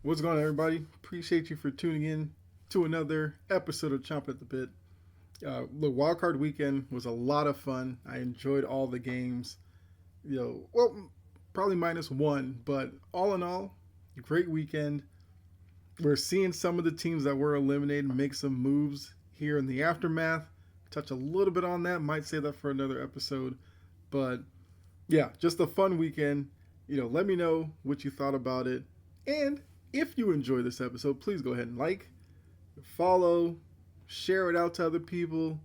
What's going on, everybody? Appreciate you for tuning in to another episode of Chomp at the Bit. The wildcard weekend was a lot of fun. I enjoyed all the games. Probably minus one, but all in all, great weekend. We're seeing some of the teams that were eliminated make some moves here in the aftermath. Touch a little bit on that. Might say that for another episode, but yeah, just a fun weekend. Let me know what you thought about it. And if you enjoy this episode, please go ahead and like, follow, share it out to other people,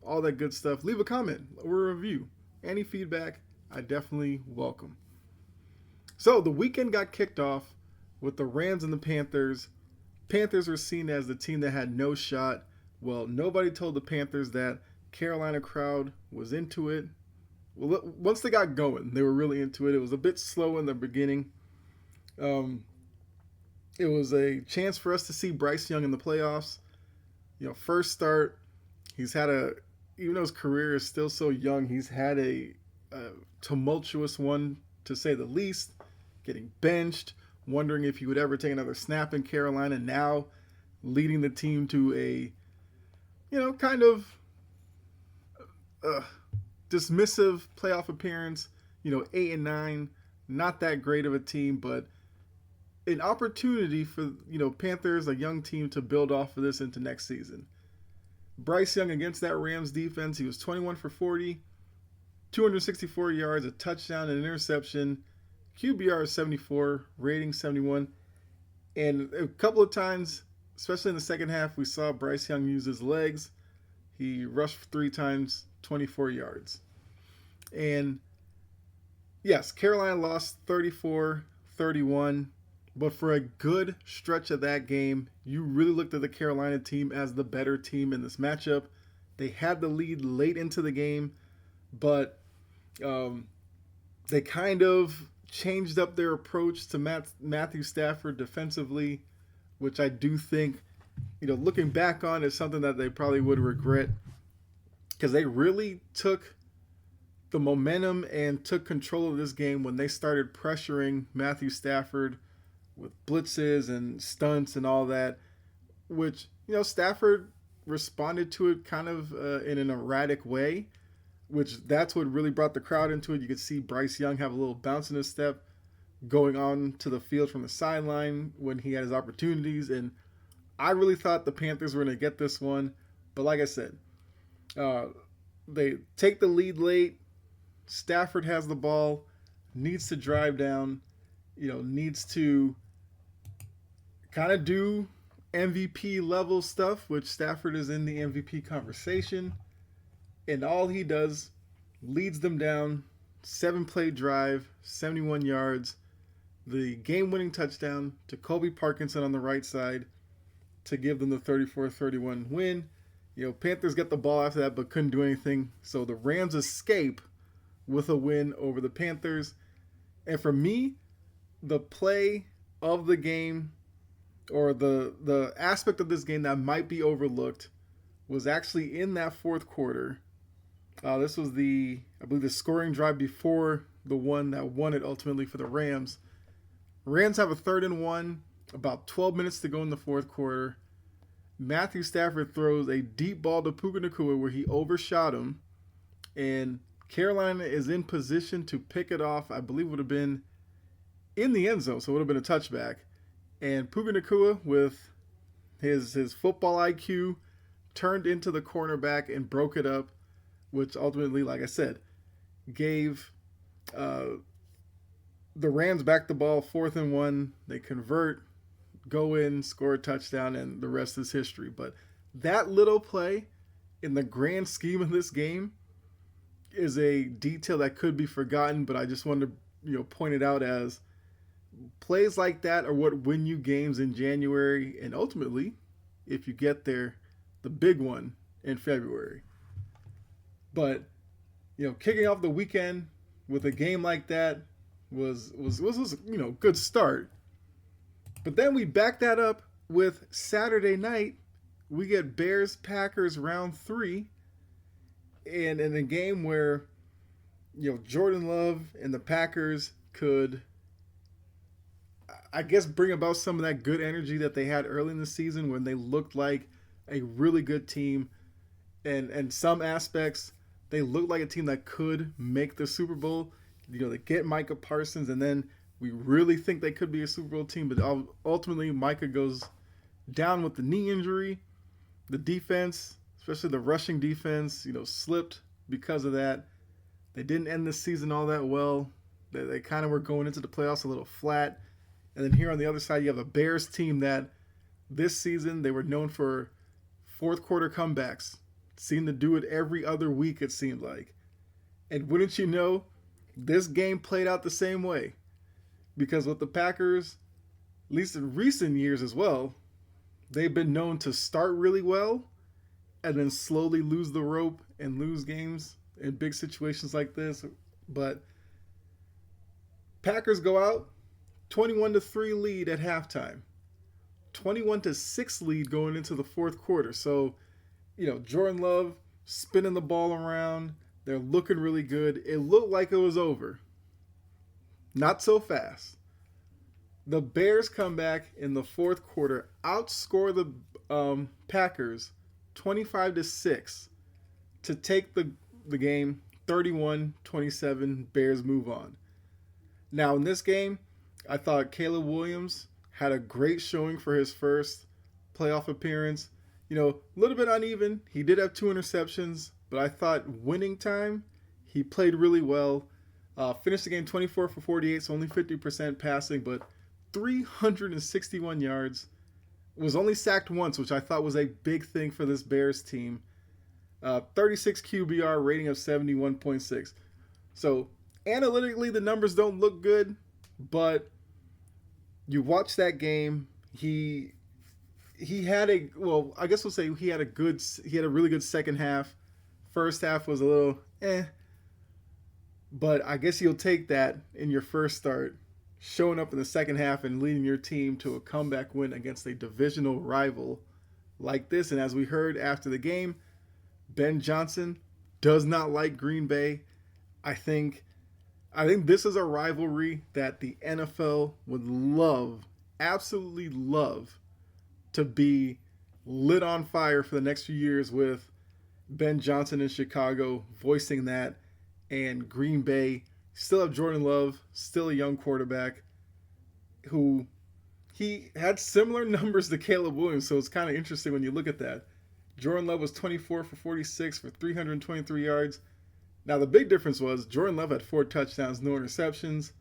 all that good stuff. Leave a comment or a review. Any feedback, I definitely welcome. So the weekend got kicked off with the Rams and the Panthers. Panthers were seen as the team that had no shot. Well, nobody told the Panthers that Carolina crowd was into it. Well, once they got going, they were really into it. It was a bit slow in the beginning. It was a chance for us to see Bryce Young in the playoffs. First start, even though his career is still so young, he's had a tumultuous one, to say the least. Getting benched, wondering if he would ever take another snap in Carolina. Now, leading the team to a, kind of dismissive playoff appearance. 8-9, not that great of a team, but an opportunity for Panthers, a young team, to build off of this into next season. Bryce Young against that Rams defense, he was 21 for 40, 264 yards, a touchdown, an interception, QBR 74, rating 71, and a couple of times, especially in the second half, we saw Bryce Young use his legs. He rushed 3 times, 24 yards. And yes, Carolina lost 34-31. But for a good stretch of that game, you really looked at the Carolina team as the better team in this matchup. They had the lead late into the game, but they kind of changed up their approach to Matthew Stafford defensively, which I do think, looking back on, is something that they probably would regret, because they really took the momentum and took control of this game when they started pressuring Matthew Stafford with blitzes and stunts and all that, which, Stafford responded to it kind of in an erratic way, which that's what really brought the crowd into it. You could see Bryce Young have a little bounce in his step going on to the field from the sideline when he had his opportunities, and I really thought the Panthers were going to get this one, but like I said, they take the lead late. Stafford has the ball, needs to drive down, needs to kind of do MVP level stuff, which Stafford is in the MVP conversation. And all he does, leads them down, 7-play drive, 71 yards, the game-winning touchdown to Colby Parkinson on the right side to give them the 34-31 win. Panthers got the ball after that but couldn't do anything. So the Rams escape with a win over the Panthers. And for me, the play of the game, or the aspect of this game that might be overlooked, was actually in that fourth quarter. This was I believe the scoring drive before the one that won it ultimately for the Rams. Rams have a 3rd and 1, about 12 minutes to go in the fourth quarter. Matthew Stafford throws a deep ball to Puka Nacua where he overshot him, and Carolina is in position to pick it off. I believe it would have been in the end zone, so it would have been a touchback. And Puka Nacua, with his football IQ, turned into the cornerback and broke it up, which ultimately, like I said, gave the Rams back the ball, 4th and 1. They convert, go in, score a touchdown, and the rest is history. But that little play, in the grand scheme of this game, is a detail that could be forgotten, but I just wanted to point it out, as plays like that are what win you games in January, and ultimately, if you get there, the big one in February. But kicking off the weekend with a game like that was good start. But then we back that up with Saturday night. We get Bears Packers round 3, and in a game where Jordan Love and the Packers could, I guess, bring about some of that good energy that they had early in the season when they looked like a really good team. And some aspects, they looked like a team that could make the Super Bowl. They get Micah Parsons, and then we really think they could be a Super Bowl team. But ultimately, Micah goes down with the knee injury. The defense, especially the rushing defense, slipped because of that. They didn't end the season all that well. They kind of were going into the playoffs a little flat. And then here on the other side, you have a Bears team that this season they were known for fourth quarter comebacks. Seemed to do it every other week, it seemed like. And wouldn't you know, this game played out the same way. Because with the Packers, at least in recent years as well, they've been known to start really well and then slowly lose the rope and lose games in big situations like this. But Packers go out 21-3 lead at halftime. 21-6 lead going into the fourth quarter. So, Jordan Love spinning the ball around. They're looking really good. It looked like it was over. Not so fast. The Bears come back in the fourth quarter, outscore the Packers 25-6 to take the game 31-27. Bears move on. Now in this game, I thought Caleb Williams had a great showing for his first playoff appearance. A little bit uneven. He did have 2 interceptions, but I thought winning time, he played really well. Finished the game 24 for 48, so only 50% passing, but 361 yards. Was only sacked once, which I thought was a big thing for this Bears team. 36 QBR, rating of 71.6. So analytically, the numbers don't look good, but you watch that game. He had a he had a really good second half. First half was a little but I guess you'll take that in your first start, showing up in the second half and leading your team to a comeback win against a divisional rival like this. And as we heard after the game, Ben Johnson does not like Green Bay. I think this is a rivalry that the NFL would love, absolutely love, to be lit on fire for the next few years with Ben Johnson in Chicago voicing that, and Green Bay still have Jordan Love, still a young quarterback who he had similar numbers to Caleb Williams, so it's kind of interesting when you look at that. Jordan Love was 24 for 46 for 323 yards. Now the big difference was Jordan Love had 4 touchdowns, no interceptions,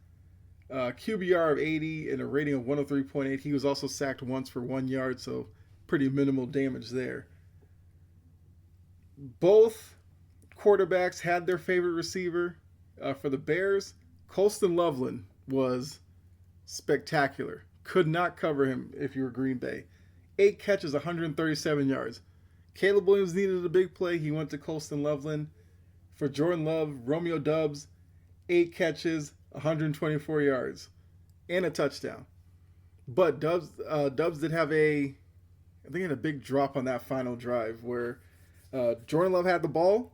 QBR of 80 and a rating of 103.8. He was also sacked once for 1 yard, so pretty minimal damage there. Both quarterbacks had their favorite receiver. For the Bears, Colston Loveland was spectacular. Could not cover him if you were Green Bay. 8 catches, 137 yards. Caleb Williams needed a big play. He went to Colston Loveland. For Jordan Love, Romeo Doubs, 8 catches, 124 yards, and a touchdown. But Doubs did have he had a big drop on that final drive where Jordan Love had the ball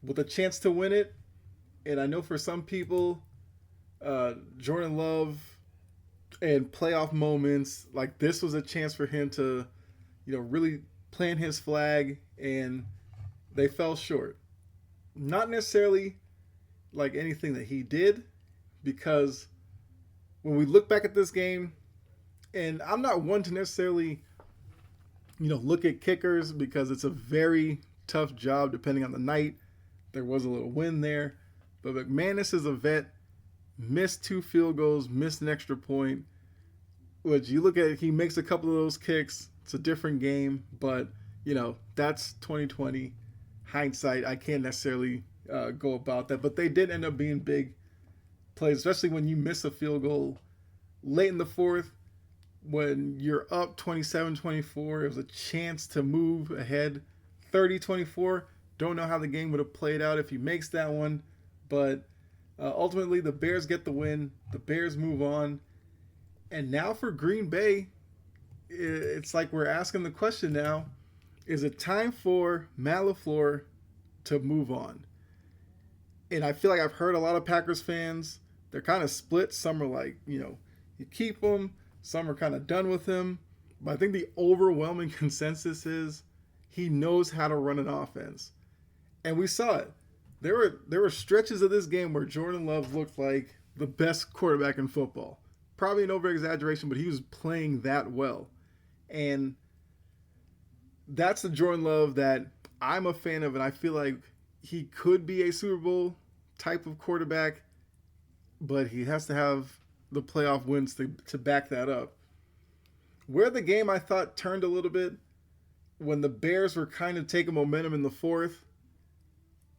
with a chance to win it. And I know for some people, Jordan Love and playoff moments, like this was a chance for him to, really plant his flag, and they fell short. Not necessarily like anything that he did, because when we look back at this game, and I'm not one to necessarily, look at kickers because it's a very tough job depending on the night. There was a little wind there. But McManus is a vet, missed 2 field goals, missed an extra point. Which you look at it, he makes a couple of those kicks. It's a different game, but, that's 2020 hindsight. I can't necessarily go about that. But they did end up being big plays, especially when you miss a field goal late in the fourth. When you're up 27-24, it was a chance to move ahead 30-24. Don't know how the game would have played out if he makes that one. But ultimately, the Bears get the win. The Bears move on. And now for Green Bay, it's like we're asking the question now, is it time for Matt LaFleur to move on? And I feel like I've heard a lot of Packers fans, they're kind of split. Some are like, you keep him. Some are kind of done with him. But I think the overwhelming consensus is he knows how to run an offense. And we saw it. There were stretches of this game where Jordan Love looked like the best quarterback in football. Probably an over-exaggeration, but he was playing that well. And that's the Jordan Love that I'm a fan of, and I feel like he could be a Super Bowl type of quarterback, but he has to have the playoff wins to back that up. Where the game I thought turned a little bit, when the Bears were kind of taking momentum in the fourth,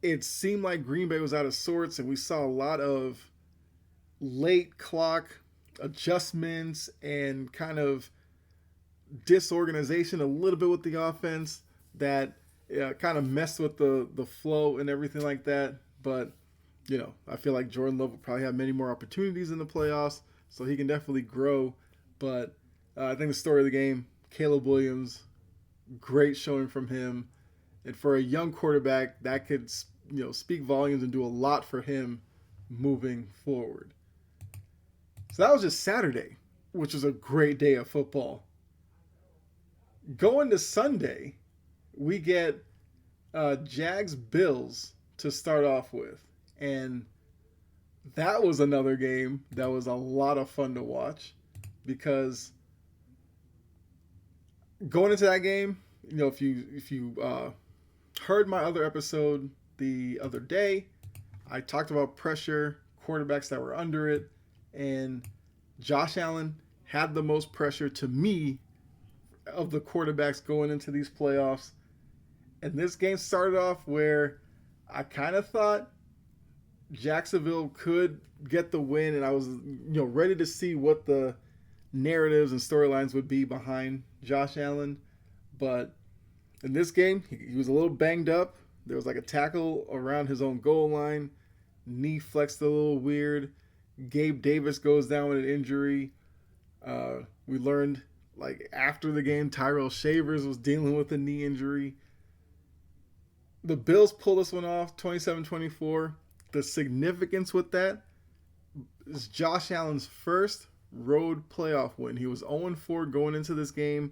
it seemed like Green Bay was out of sorts, and we saw a lot of late clock adjustments and kind of disorganization a little bit with the offense that kind of messed with the flow and everything like that. But, I feel like Jordan Love will probably have many more opportunities in the playoffs, so he can definitely grow. But I think the story of the game, Caleb Williams, great showing from him. And for a young quarterback, that could, speak volumes and do a lot for him moving forward. So that was just Saturday, which was a great day of football. Going to Sunday, we get Jags Bills to start off with. And that was another game that was a lot of fun to watch, because going into that game, if you heard my other episode the other day, I talked about pressure, quarterbacks that were under it, and Josh Allen had the most pressure to me of the quarterbacks going into these playoffs. And this game started off where I kind of thought Jacksonville could get the win, and I was ready to see what the narratives and storylines would be behind Josh Allen. But in this game, he was a little banged up. There was like a tackle around his own goal line. Knee flexed a little weird. Gabe Davis goes down with an injury. We learned after the game, Tyrell Shavers was dealing with a knee injury. The Bills pulled this one off, 27-24. The significance with that is Josh Allen's first road playoff win. He was 0-4 going into this game.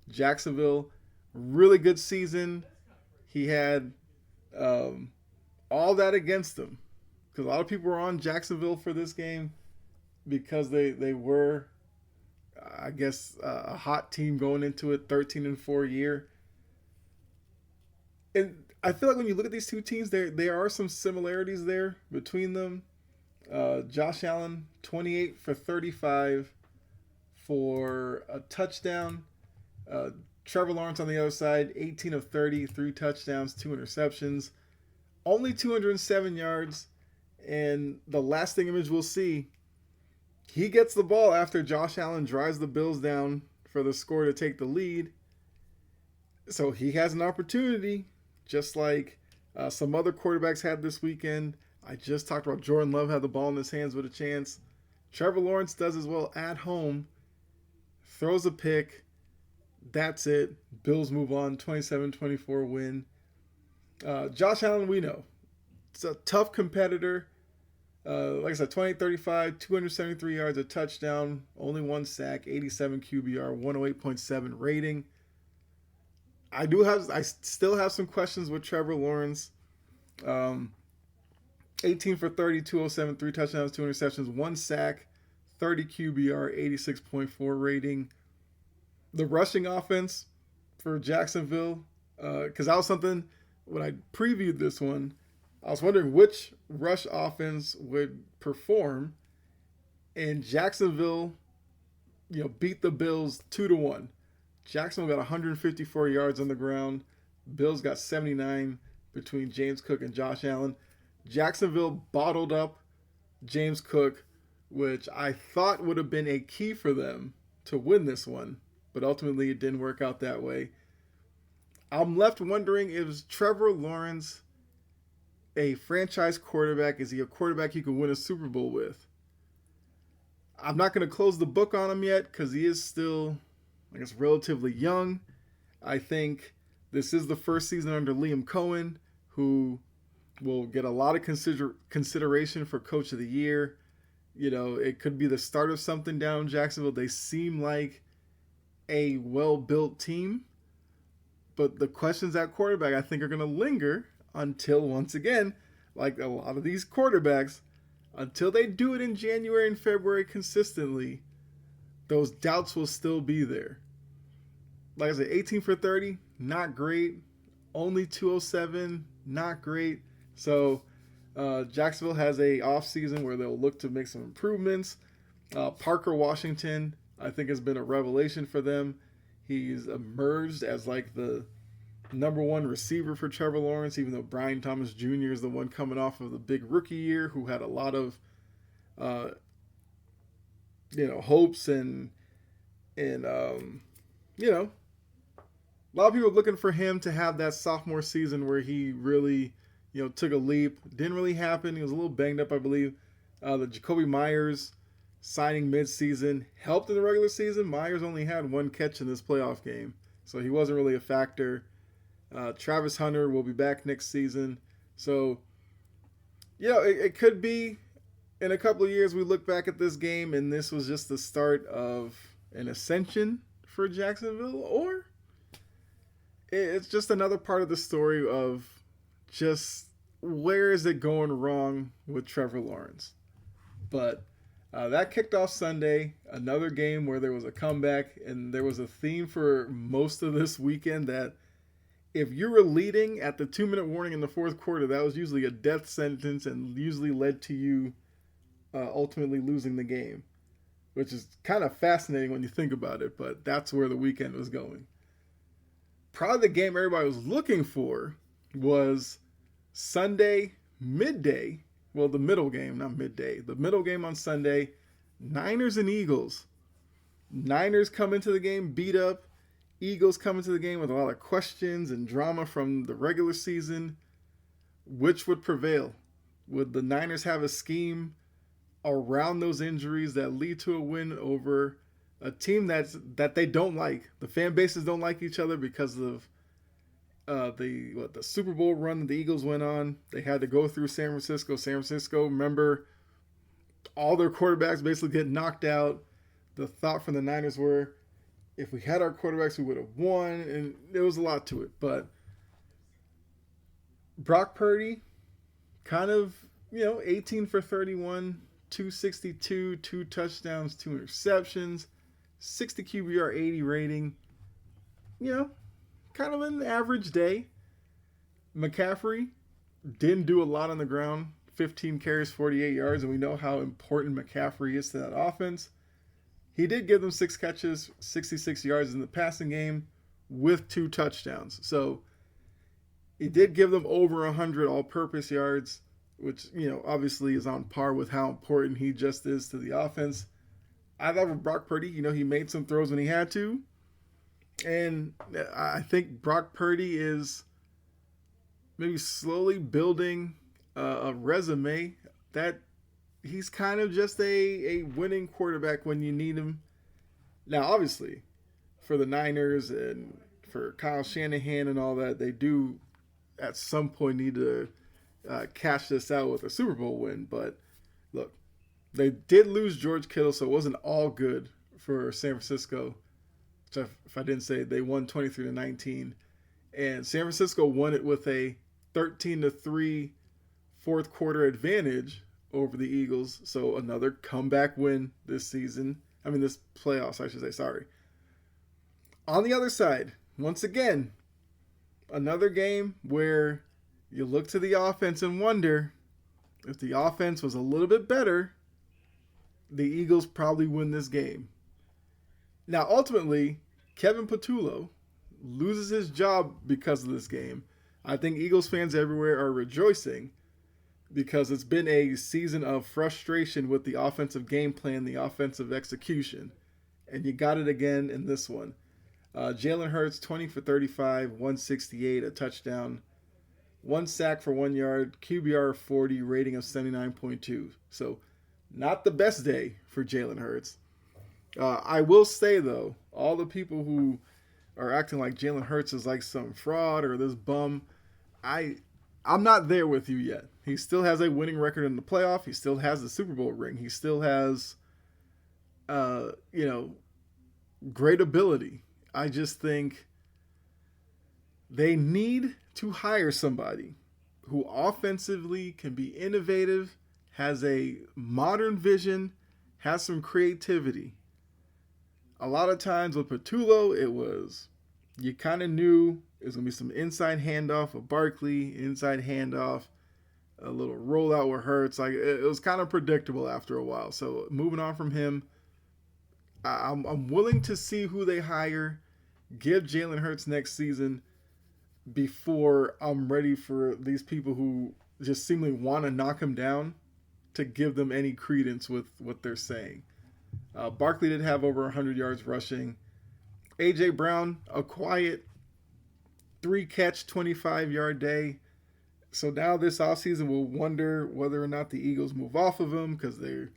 Jacksonville, really good season. He had all that against him, because a lot of people were on Jacksonville for this game because they were, I guess, a hot team going into it, 13-4 year. And I feel like when you look at these two teams, there are some similarities there between them. Josh Allen, 28 for 35 for a touchdown. Trevor Lawrence on the other side, 18 of 30, 3 touchdowns, 2 interceptions, only 207 yards. And the lasting image we'll see, he gets the ball after Josh Allen drives the Bills down for the score to take the lead. So he has an opportunity, just like some other quarterbacks had this weekend. I just talked about Jordan Love had the ball in his hands with a chance. Trevor Lawrence does as well at home, throws a pick. That's it. Bills move on, 27-24 win. Josh Allen, we know. It's a tough competitor. Like I said, 28-35, 273 yards, a touchdown, only 1 sack, 87 QBR, 108.7 rating. I still have some questions with Trevor Lawrence. 18 for 30, 207, 3 touchdowns, 2 interceptions, 1 sack, 30 QBR, 86.4 rating. The rushing offense for Jacksonville, because that was something when I previewed this one, I was wondering which rush offense would perform, and Jacksonville, beat the Bills 2-1. Jacksonville got 154 yards on the ground. Bills got 79 between James Cook and Josh Allen. Jacksonville bottled up James Cook, which I thought would have been a key for them to win this one, but ultimately it didn't work out that way. I'm left wondering, is Trevor Lawrence a franchise quarterback? Is he a quarterback you can win a Super Bowl with? I'm not going to close the book on him yet because he is still, I guess, relatively young. I think this is the first season under Liam Cohen, who will get a lot of consideration for Coach of the Year. It could be the start of something down in Jacksonville. They seem like a well-built team, but the questions at quarterback I think are going to linger until, once again, like a lot of these quarterbacks, until they do it in January and February consistently, those doubts will still be there. Like I said, 18 for 30, not great. Only 207, not great. So Jacksonville has a offseason where they'll look to make some improvements. Parker Washington, I think, has been a revelation for them. He's emerged as like the number one receiver for Trevor Lawrence, even though Brian Thomas Jr. is the one coming off of the big rookie year who had a lot of hopes and a lot of people looking for him to have that sophomore season where he really, took a leap. Didn't really happen. He was a little banged up, I believe. The Jacoby Myers signing midseason helped in the regular season. Myers only had one catch in this playoff game, so he wasn't really a factor. Travis Hunter will be back next season. So, it could be in a couple of years we look back at this game and this was just the start of an ascension for Jacksonville, or it's just another part of the story of just where is it going wrong with Trevor Lawrence. But that kicked off Sunday, another game where there was a comeback, and there was a theme for most of this weekend that if you were leading at the 2-minute warning in the fourth quarter, that was usually a death sentence and usually led to you ultimately losing the game, which is kind of fascinating when you think about it, but that's where the weekend was going. Probably the game everybody was looking for was Sunday midday. Well, the middle game, not midday. The middle game on Sunday, Niners and Eagles. Niners come into the game beat up. Eagles come into the game with a lot of questions and drama from the regular season. Which would prevail? Would the Niners have a scheme around those injuries that lead to a win over a team that they don't like? The fan bases don't like each other because of the Super Bowl run that the Eagles went on. They had to go through San Francisco. San Francisco, remember, all their quarterbacks basically get knocked out. The thought from the Niners were, if we had our quarterbacks, we would have won, and there was a lot to it. But Brock Purdy, kind of, 18 for 31, 262, 2 touchdowns, 2 interceptions, 60 QBR, 80 rating. Kind of an average day. McCaffrey didn't do a lot on the ground. 15 carries, 48 yards, and we know how important McCaffrey is to that offense. He did give them 6 catches, 66 yards in the passing game with 2 touchdowns. So he did give them over 100 all-purpose yards, which, obviously is on par with how important he just is to the offense. I thought with Brock Purdy, he made some throws when he had to. And I think Brock Purdy is maybe slowly building a resume that he's kind of just a winning quarterback when you need him. Now, obviously, for the Niners and for Kyle Shanahan and all that, they do at some point need to cash this out with a Super Bowl win. But look, they did lose George Kittle, so it wasn't all good for San Francisco. Which, if I didn't say, they won 23-19. And San Francisco won it with a 13-3 fourth quarter advantage over the Eagles. So another comeback win this season. This playoffs, I should say, sorry. On the other side, once again, another game where you look to the offense and wonder if the offense was a little bit better, the Eagles probably win this game. Now, ultimately, Kevin Patullo loses his job because of this game. I think Eagles fans everywhere are rejoicing because it's been a season of frustration with the offensive game plan, the offensive execution. And you got it again in this one. Jalen Hurts, 20 for 35, 168, a touchdown, 1 sack for 1 yard, QBR of 40, rating of 79.2. So not the best day for Jalen Hurts. I will say, though, all the people who are acting like Jalen Hurts is like some fraud or this bum, I I'm not there with you yet. He still has a winning record in the playoff. He still has the Super Bowl ring. He still has, you know, great ability. I just think they need to hire somebody who offensively can be innovative, has a modern vision, has some creativity. A lot of times with Patullo, it was, you kind of knew it was going to be some inside handoff with Barkley, inside handoff, a little rollout with Hurts. Like, it was kind of predictable after a while. So moving on from him, I'm willing to see who they hire, give Jalen Hurts next season before I'm ready for these people who just seemingly want to knock him down to give them any credence with what they're saying. Barkley did have over 100 yards rushing. A.J. Brown, a quiet 3-catch, 25-yard day. So now this offseason, we'll wonder whether or not the Eagles move off of him, because the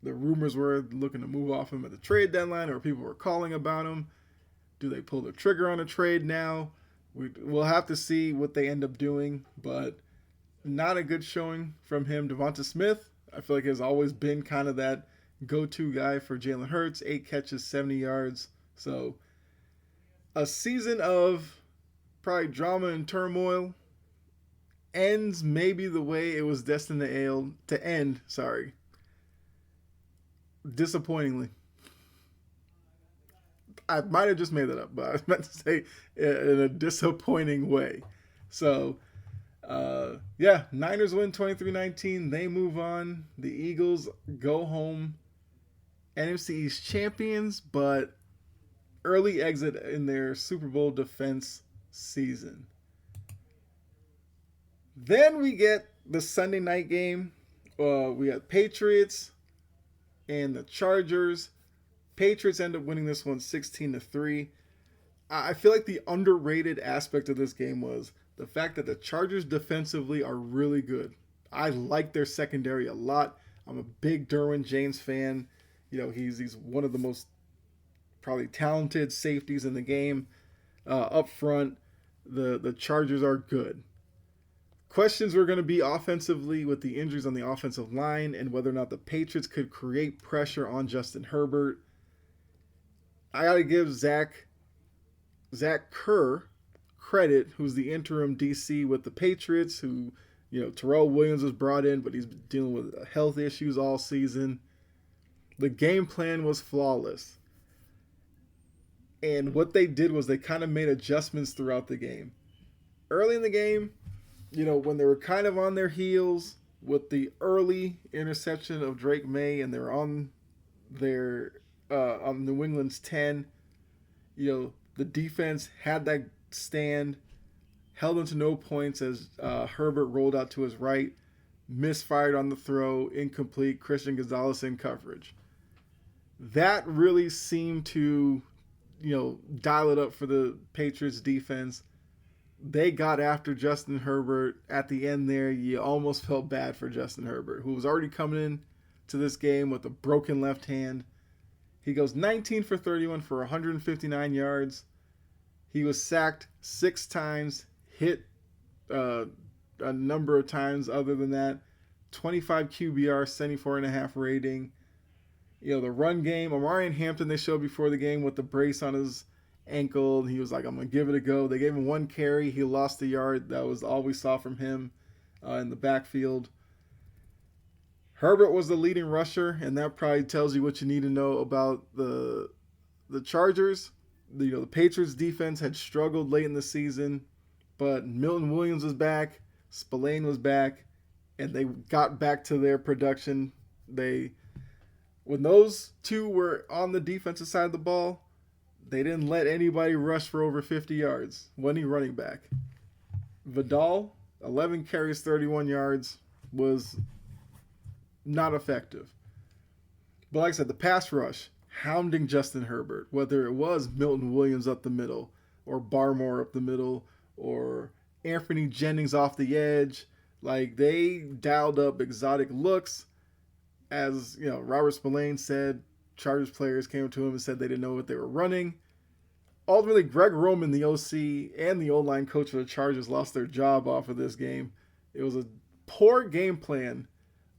rumors were looking to move off him at the trade deadline, or people were calling about him. Do they pull the trigger on a trade now? We'll have to see what they end up doing, but not a good showing from him. Devonta Smith, I feel like, has always been kind of that go-to guy for Jalen Hurts. 8 catches, 70 yards. So a season of probably drama and turmoil ends maybe the way it was destined to end. Disappointingly. I might have just made that up, but I was meant to say in a disappointing way. So, Niners win 23-19. They move on. The Eagles go home. NFC East champions, but early exit in their Super Bowl defense season. Then we get the Sunday night game. We got Patriots and the Chargers. Patriots end up winning this one 16-3. I feel like the underrated aspect of this game was the fact that the Chargers defensively are really good. I like their secondary a lot. I'm a big Derwin James fan. You know, he's one of the most probably talented safeties in the game. Up front, the Chargers are good. Questions were going to be offensively with the injuries on the offensive line and whether or not the Patriots could create pressure on Justin Herbert. I got to give Zach Kerr credit, who's the interim DC with the Patriots, who, you know, Terrell Williams was brought in, but he's been dealing with health issues all season. The game plan was flawless. And what they did was they kind of made adjustments throughout the game. Early in the game, you know, when they were kind of on their heels with the early interception of Drake May and they're on New England's 10, you know, the defense had that stand, held them to no points as Herbert rolled out to his right, misfired on the throw, incomplete, Christian Gonzalez in coverage. That really seemed to, you know, dial it up for the Patriots defense. They got after Justin Herbert at the end there. You almost felt bad for Justin Herbert, who was already coming in to this game with a broken left hand. He goes 19 for 31 for 159 yards. He was sacked 6 times, hit a number of times other than that. 25 QBR, 74.5 rating. You know, the run game, Omarion Hampton, they showed before the game with the brace on his ankle. He was like, I'm going to give it a go. They gave him 1 carry. He lost a yard. That was all we saw from him in the backfield. Herbert was the leading rusher, and that probably tells you what you need to know about the Chargers. The Patriots defense had struggled late in the season, but Milton Williams was back, Spillane was back, and they got back to their production. When those two were on the defensive side of the ball, they didn't let anybody rush for over 50 yards. Wasn't running back. Vidal, 11 carries, 31 yards, was not effective. But like I said, the pass rush, hounding Justin Herbert, whether it was Milton Williams up the middle, or Barmore up the middle, or Anthony Jennings off the edge, like they dialed up exotic looks. As you know, Robert Spillane said, Chargers players came to him and said they didn't know what they were running. Ultimately, Greg Roman, the OC and the O-line coach for the Chargers, lost their job off of this game It was a poor game plan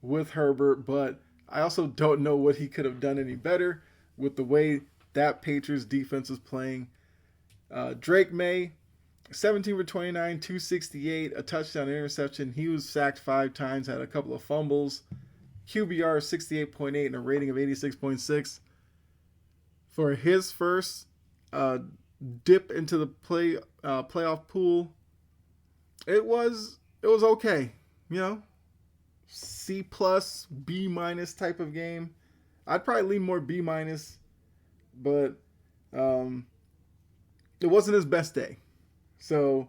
with Herbert, but I also don't know what he could have done any better with the way that Patriots defense was playing. Drake May, 17 for 29, 268, a touchdown, interception. He was sacked 5 times, had a couple of fumbles. QBR 68.8 and a rating of 86.6. For his first dip into the playoff pool, it was okay. C plus, B minus type of game. I'd probably lean more B minus, but it wasn't his best day. So,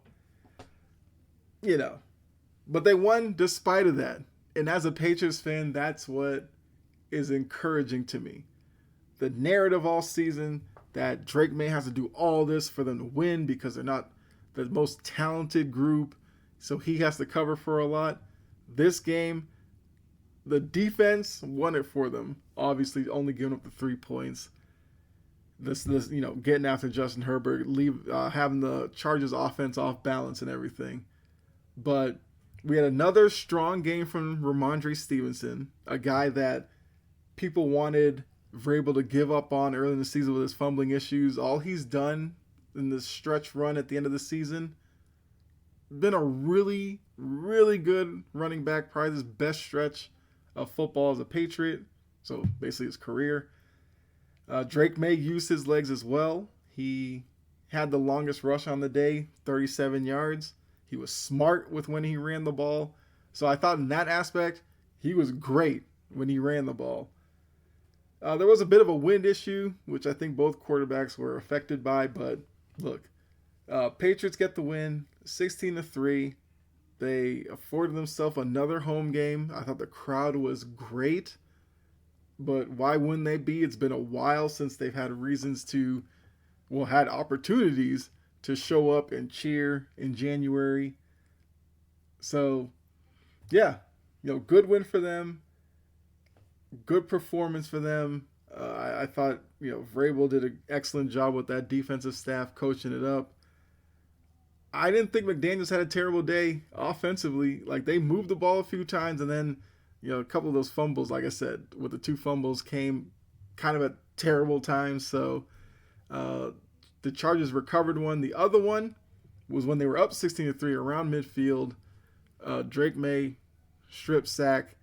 but they won despite of that. And as a Patriots fan, that's what is encouraging to me. The narrative all season that Drake May has to do all this for them to win because they're not the most talented group, so he has to cover for a lot. This game, the defense won it for them. Obviously, only giving up the 3 points. This getting after Justin Herbert, having the Chargers offense off balance and everything. But we had another strong game from Ramondre Stevenson, a guy that people wanted Vrabel to give up on early in the season with his fumbling issues. All he's done in this stretch run at the end of the season, been a really, really good running back, probably his best stretch of football as a Patriot, so basically his career. Drake May used his legs as well. He had the longest rush on the day, 37 yards. He was smart with when he ran the ball. So I thought in that aspect, he was great when he ran the ball. There was a bit of a wind issue, which I think both quarterbacks were affected by. But look, Patriots get the win, 16-3. They afforded themselves another home game. I thought the crowd was great. But why wouldn't they be? It's been a while since they've had had opportunities to show up and cheer in January. So, yeah, good win for them. Good performance for them. I thought, Vrabel did an excellent job with that defensive staff coaching it up. I didn't think McDaniels had a terrible day offensively. Like, they moved the ball a few times, and then, a couple of those fumbles, like I said, with the 2 fumbles came kind of at terrible times. So, the Chargers recovered one. The other one was when they were up 16-3 around midfield. Drake May, strip sack.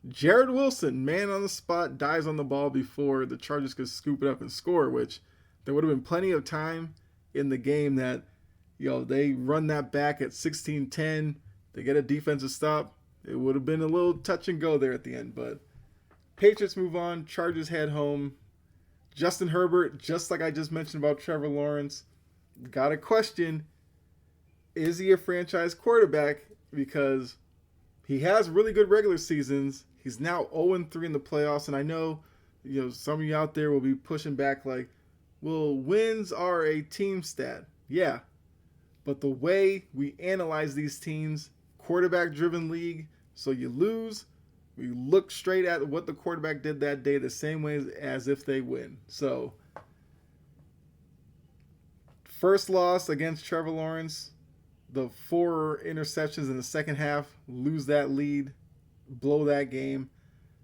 Jared Wilson, man on the spot, dives on the ball before the Chargers could scoop it up and score, which there would have been plenty of time in the game that, they run that back at 16-10. They get a defensive stop. It would have been a little touch and go there at the end. But Patriots move on. Chargers head home. Justin Herbert, just like I just mentioned about Trevor Lawrence, got a question. Is he a franchise quarterback? Because he has really good regular seasons. He's now 0-3 in the playoffs. And I know, some of you out there will be pushing back like, well, wins are a team stat. Yeah. But the way we analyze these teams, quarterback-driven league, so you lose, we look straight at what the quarterback did that day the same way as if they win. So, first loss against Trevor Lawrence, the 4 interceptions in the second half, lose that lead, blow that game.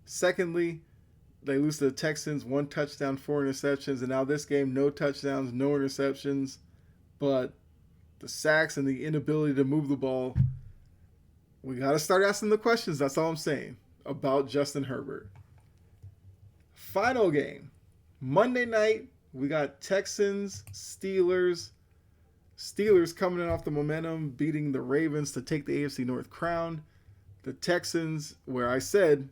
Secondly, they lose to the Texans, 1 touchdown, 4 interceptions, and now this game, no touchdowns, no interceptions, but the sacks and the inability to move the ball. We got to start asking the questions, that's all I'm saying, about Justin Herbert. Final game. Monday night, we got Texans, Steelers. Steelers coming in off the momentum, beating the Ravens to take the AFC North crown. The Texans, where I said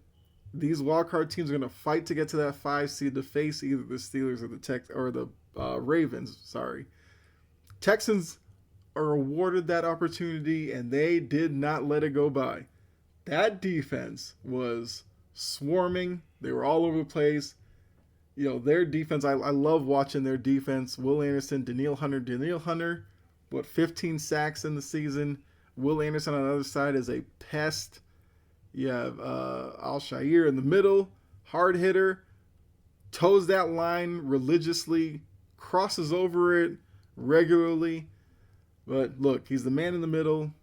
these wildcard teams are going to fight to get to that 5 seed to face either the Steelers or the Ravens. Sorry. Texans are awarded that opportunity, and they did not let it go by. That defense was swarming. They were all over the place. Their defense, I love watching their defense. Will Anderson, Danielle Hunter, 15 sacks in the season. Will Anderson on the other side is a pest. You have Al-Shaair in the middle, hard hitter, toes that line religiously, crosses over it regularly. But look, he's the man in the middle.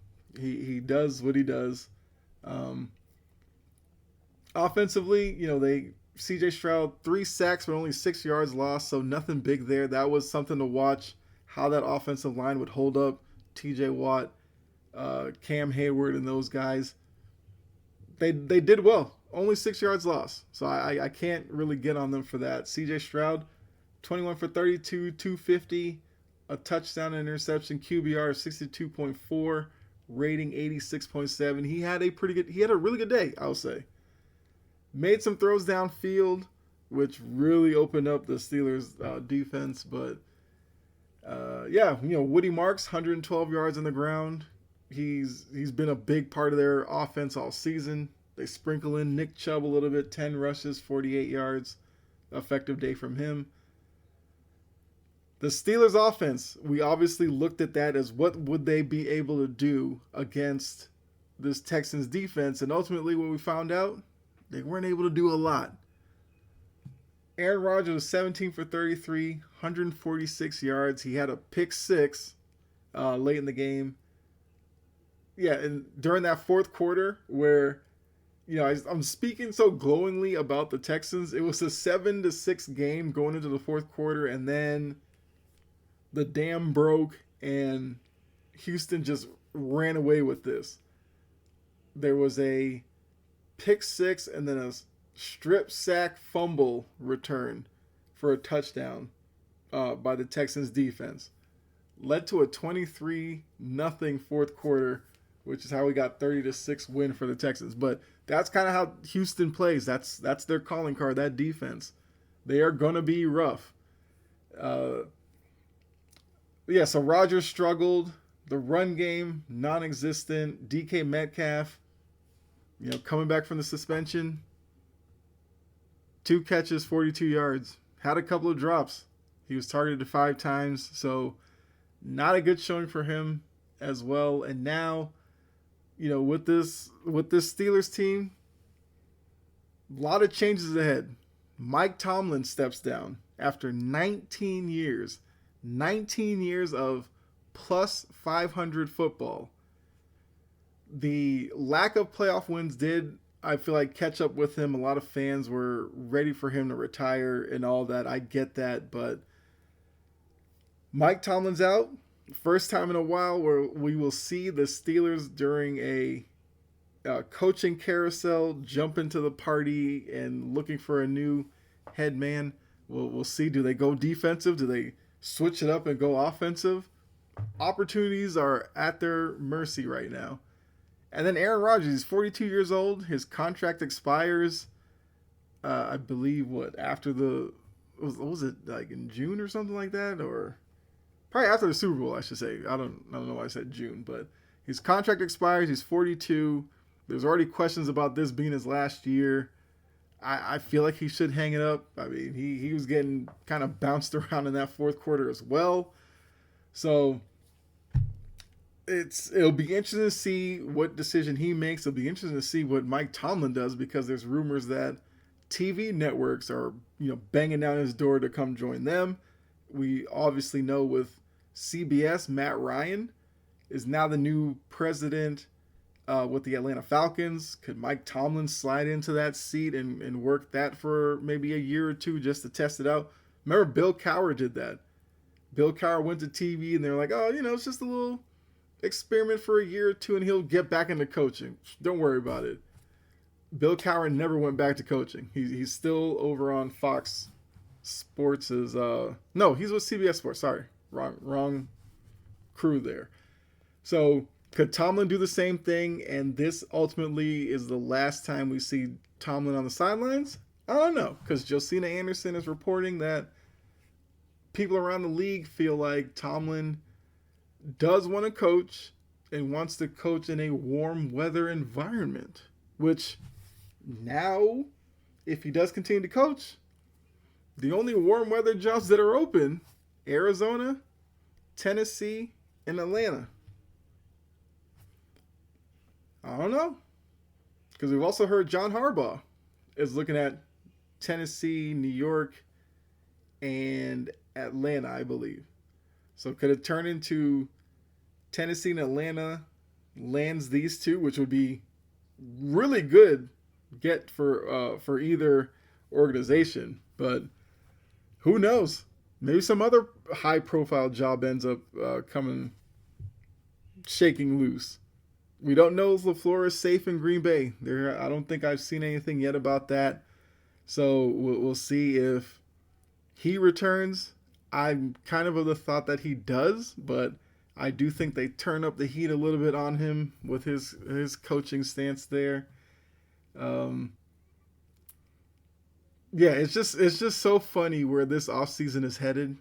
He does what he does. Um, Offensively, CJ Stroud 3 sacks but only 6 yards lost, so nothing big there. That was something to watch how that offensive line would hold up. T.J. Watt, Cam Hayward, and those guys. They did well. Only 6 yards lost, so I can't really get on them for that. C.J. Stroud, 21 for 32, 250, a touchdown and interception, QBR of 62.4, rating 86.7. He had a really good day, I'll say. Made some throws downfield, which really opened up the Steelers' defense. But Woody Marks, 112 yards on the ground. He's been a big part of their offense all season. They sprinkle in Nick Chubb a little bit, 10 rushes, 48 yards. Effective day from him. The Steelers' offense, we obviously looked at that as what would they be able to do against this Texans defense, and ultimately what we found out, they weren't able to do a lot. Aaron Rodgers was 17 for 33, 146 yards. He had a pick six late in the game. Yeah, and during that fourth quarter where, I'm speaking so glowingly about the Texans. It was a 7-6 game going into the fourth quarter, and then the dam broke, and Houston just ran away with this. There was a pick six and then a strip sack fumble return for a touchdown by the Texans defense. Led to a 23-0 fourth quarter, which is how we got 30-6 win for the Texans. But that's kind of how Houston plays. That's their calling card, that defense. They are going to be rough. So Rodgers struggled. The run game, non-existent. DK Metcalf, coming back from the suspension. 2 catches, 42 yards. Had a couple of drops. He was targeted 5 times, so not a good showing for him as well. And now, with this Steelers team, a lot of changes ahead. Mike Tomlin steps down after 19 years. 19 years of plus 500 football. The lack of playoff wins did, I feel like, catch up with him. A lot of fans were ready for him to retire and all that. I get that, but Mike Tomlin's out. First time in a while where we will see the Steelers during a coaching carousel jump into the party and looking for a new head man. We'll see. Do they go defensive? Do they switch it up and go offensive? Opportunities are at their mercy right now. And then Aaron Rodgers, he's 42 years old. His contract expires, I believe, after what was it, like in June or something like that? Or probably after the Super Bowl, I should say. I don't know why I said June, but his contract expires. He's 42. There's already questions about this being his last year. I feel like he should hang it up. I mean, he was getting kind of bounced around in that fourth quarter as well. So it'll be interesting to see what decision he makes. It'll be interesting to see what Mike Tomlin does, because there's rumors that TV networks are banging down his door to come join them. We obviously know with CBS, Matt Ryan is now the new president with the Atlanta Falcons. Could Mike Tomlin slide into that seat and work that for maybe a year or two just to test it out? Remember Bill Cowher did that. Bill Cowher went to TV and they're like, it's just a little experiment for a year or two and he'll get back into coaching. Don't worry about it. Bill Cowher never went back to coaching. He's still over on Fox Sports. No, he's with CBS Sports. Sorry, wrong crew there. So could Tomlin do the same thing, and this ultimately is the last time we see Tomlin on the sidelines? I don't know, because Josina Anderson is reporting that people around the league feel like Tomlin does want to coach and wants to coach in a warm weather environment, which now, if he does continue to coach, the only warm weather jobs that are open, Arizona, Tennessee, and Atlanta. I don't know, because we've also heard John Harbaugh is looking at Tennessee, New York, and Atlanta, I believe. So could it turn into Tennessee and Atlanta lands these two, which would be really good get for either organization, but who knows? Maybe some other high profile job ends up coming shaking loose. We don't know if LaFleur is safe in Green Bay. I don't think I've seen anything yet about that. So we'll see if he returns. I'm kind of the thought that he does, but I do think they turn up the heat a little bit on him with his coaching stance there. Um, yeah, it's just so funny where this offseason is headed.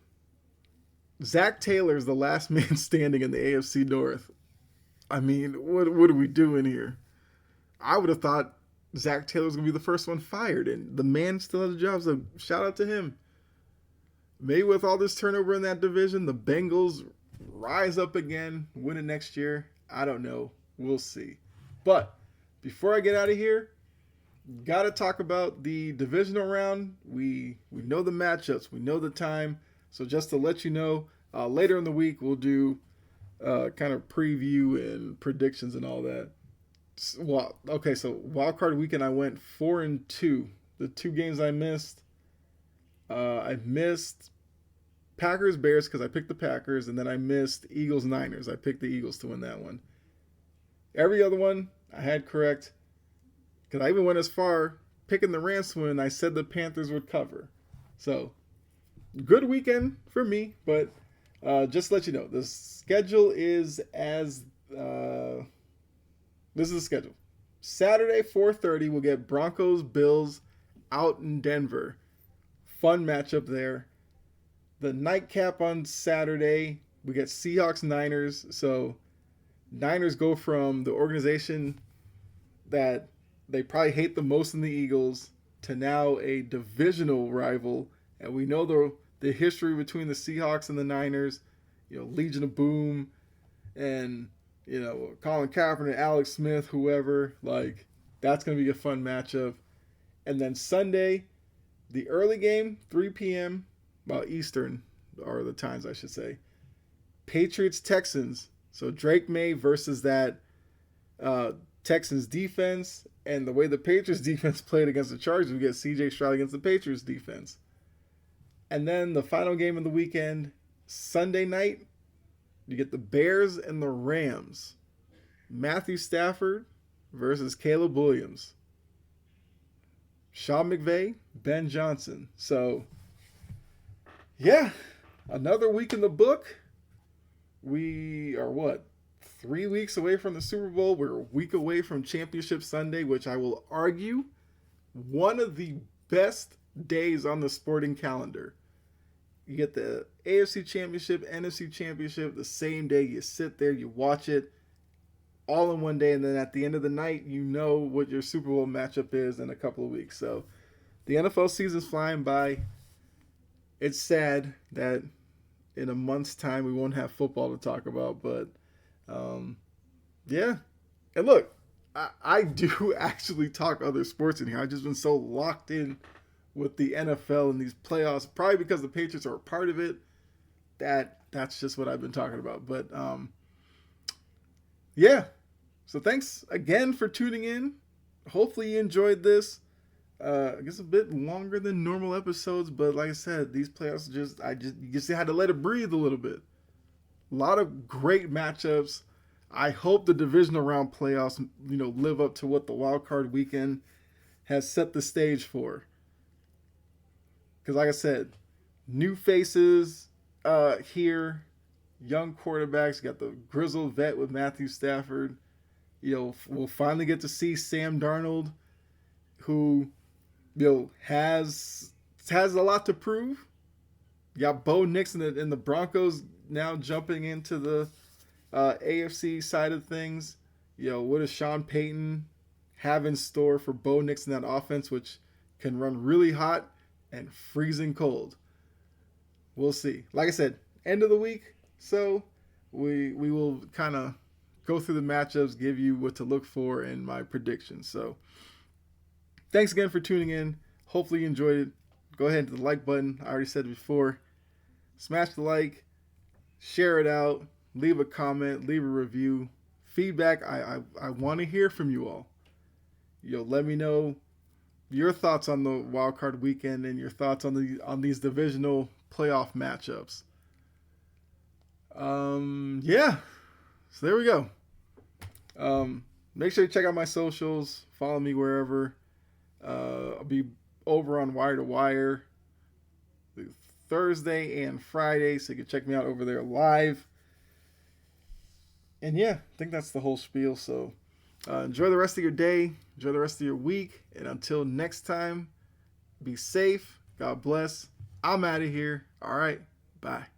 Zach Taylor is the last man standing in the AFC North. I mean, what are we doing here? I would have thought Zach Taylor was going to be the first one fired, and the man still has a job, so shout out to him. Maybe with all this turnover in that division, the Bengals rise up again, win it next year. I don't know. We'll see. But before I get out of here, got to talk about the divisional round. We know the matchups. We know the time. So just to let you know, later in the week, we'll do kind of preview and predictions and all that. Well, okay, so wildcard weekend, I went 4-2. The two games I missed, I missed Packers Bears because I picked the Packers, and then I missed Eagles Niners. I picked the Eagles to win that one. Every other one I had correct because I even went as far picking the Rams to win. I said the Panthers would cover. So good weekend for me, but just to let you know, the schedule is as this is the schedule. Saturday 4:30 we'll get Broncos Bills out in Denver. Fun matchup there. The nightcap on Saturday we get Seahawks Niners. So Niners go from the organization that they probably hate the most in the Eagles to now a divisional rival, and we know the history between the Seahawks and the Niners. You know, Legion of Boom, and Colin Kaepernick, Alex Smith, whoever. Like, that's going to be a fun matchup. And then Sunday, the early game, 3 p.m. Well, Eastern are the times I should say. Patriots Texans. So Drake May versus that Texans defense, and the way the Patriots defense played against the Chargers, we get C.J. Stroud against the Patriots defense. And then the final game of the weekend, Sunday night, you get the Bears and the Rams. Matthew Stafford versus Caleb Williams. Sean McVay, Ben Johnson. So, yeah, another week in the book. We are 3 weeks away from the Super Bowl. We're a week away from Championship Sunday, which I will argue one of the best days on the sporting calendar. You get the AFC Championship, NFC Championship the same day. You sit there, you watch it all in one day, and then at the end of the night, you know what your Super Bowl matchup is in a couple of weeks. So the NFL season's flying by. It's sad that in a month's time we won't have football to talk about, but yeah. And look, I do actually talk other sports in here. I've just been so locked in with the NFL and these playoffs, probably because the Patriots are a part of it, that's just what I've been talking about. But yeah. So thanks again for tuning in. Hopefully you enjoyed this. I guess a bit longer than normal episodes, but like I said, these playoffs you just had to let it breathe a little bit. A lot of great matchups. I hope the divisional round playoffs, live up to what the wild card weekend has set the stage for. Because like I said, new faces here, young quarterbacks. You got the grizzled vet with Matthew Stafford. We'll finally get to see Sam Darnold, who has a lot to prove. You got Bo Nix in the Broncos now jumping into the AFC side of things. What does Sean Payton have in store for Bo Nix in that offense, which can run really hot and freezing cold? We'll see. Like I said, end of the week, so we will kind of go through the matchups, give you what to look for in my predictions. So thanks again for tuning in. Hopefully you enjoyed it. Go ahead and hit the like button. I already said it before. Smash the like, share it out, leave a comment, leave a review. Feedback, I want to hear from you all. let me know your thoughts on the wild card weekend and your thoughts on these divisional playoff matchups. Yeah. So there we go. Make sure you check out my socials. Follow me wherever. I'll be over on Wire to Wire Thursday and Friday, so you can check me out over there live. And yeah, I think that's the whole spiel. So enjoy the rest of your day. Enjoy the rest of your week. And until next time, be safe. God bless. I'm out of here. All right. Bye.